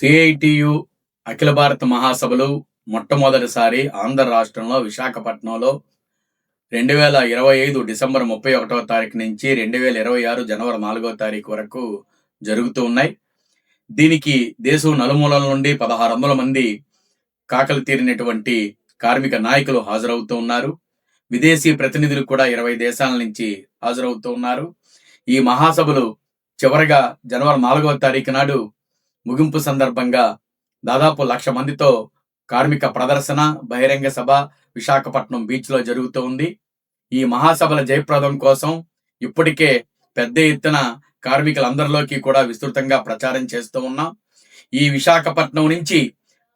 CITU అఖిల భారత మహాసభలు మొట్టమొదటిసారి ఆంధ్ర రాష్ట్రంలో విశాఖపట్నంలో 2025 డిసెంబర్ 31వ తారీఖు నుంచి 2026 జనవరి 4వ తారీఖు వరకు జరుగుతూ ఉన్నాయి. దీనికి దేశం నలుమూలల నుండి 1600 మంది కాకలు తీరినటువంటి కార్మిక నాయకులు హాజరవుతూ ఉన్నారు. విదేశీ ప్రతినిధులు కూడా 20 దేశాల నుంచి హాజరవుతూ ఉన్నారు. ఈ మహాసభలు చివరగా జనవరి 4వ తారీఖు నాడు ముగింపు సందర్భంగా దాదాపు 1,00,000 మందితో కార్మిక ప్రదర్శన బహిరంగ సభ విశాఖపట్నం బీచ్ లో జరుగుతూ ఉంది. ఈ మహాసభల జయప్రదం కోసం ఇప్పటికే పెద్ద ఎత్తున కార్మికులందరిలోకి కూడా విస్తృతంగా ప్రచారం చేస్తూ ఉన్నాం. ఈ విశాఖపట్నం నుంచి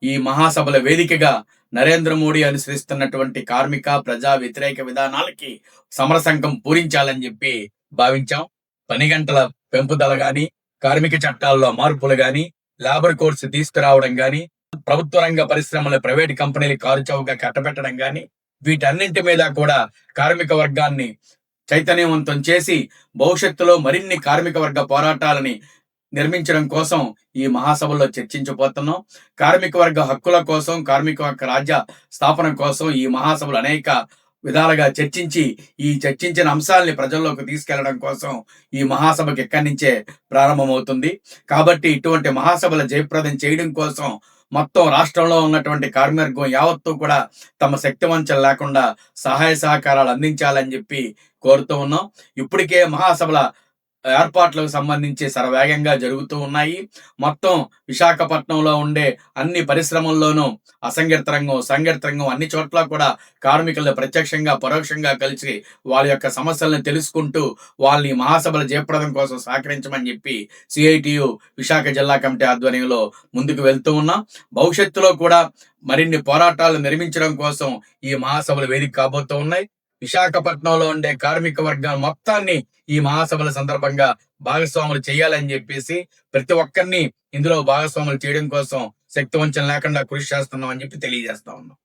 ఈ మహాసభల వేదికగా నరేంద్ర మోడీ అనుసరిస్తున్నటువంటి కార్మిక ప్రజా వ్యతిరేక విధానాలకి సమరసంకం పూరించాలని చెప్పి భావించాం. పని గంటల పెంపుదల గాని, కార్మిక చట్టాల్లో మార్పులు గాని, లేబర్ కోడ్స్ తీసుకురావడం గాని, ప్రభుత్వ రంగ పరిశ్రమల ప్రైవేట్ కంపెనీలు కారుచౌకగా కట్టబెట్టడం గాని, వీటన్నింటి మీద కూడా కార్మిక వర్గాన్ని చైతన్యవంతం చేసి భవిష్యత్తులో మరిన్ని కార్మిక వర్గ పోరాటాలని నిర్మించడం కోసం ఈ మహాసభలో చర్చించబోతున్నాం. కార్మిక వర్గ హక్కుల కోసం, కార్మిక వర్గ రాజ్య స్థాపన కోసం ఈ మహాసభలు అనేక విధాలుగా చర్చించి ఈ చర్చించిన అంశాలని ప్రజల్లోకి తీసుకెళ్లడం కోసం ఈ మహాసభకి ఎక్కడి నుంచే ప్రారంభమవుతుంది. కాబట్టి ఇటువంటి మహాసభల జయప్రదం చేయడం కోసం మొత్తం రాష్ట్రంలో ఉన్నటువంటి కార్మికవర్గం యావత్తు కూడా తమ శక్తివంచన లేకుండా సహాయ సహకారాలు అందించాలని చెప్పి కోరుతూ ఉన్నాం. ఇప్పటికే మహాసభల ఏర్పాట్లకు సంబంధించి శరవేగంగా జరుగుతూ ఉన్నాయి. మొత్తం విశాఖపట్నంలో ఉండే అన్ని పరిశ్రమల్లోనూ అసంఘటిత రంగం, సంఘటిత రంగం అన్ని చోట్ల కూడా కార్మికులు ప్రత్యక్షంగా పరోక్షంగా కలిసి వాళ్ళ యొక్క సమస్యలను తెలుసుకుంటూ వాళ్ళని మహాసభల జయప్రదం కోసం సహకరించమని చెప్పి సిఐటియు విశాఖ జిల్లా కమిటీ ఆధ్వర్యంలో ముందుకు వెళ్తూ ఉన్నాం. భవిష్యత్తులో కూడా మరిన్ని పోరాటాలు నిర్మించడం కోసం ఈ మహాసభలు వేదిక కాబోతూ ఉన్నాయి. విశాఖపట్నంలో ఉండే కార్మిక వర్గం మొత్తాన్ని ఈ మహాసభల సందర్భంగా భాగస్వాములు చేయాలని చెప్పేసి ప్రతి ఒక్కరిని ఇందులో భాగస్వాములు చేయడం కోసం శక్తివంచన లేకుండా కృషి చేస్తున్నాం అని చెప్పి తెలియజేస్తా ఉన్నాం.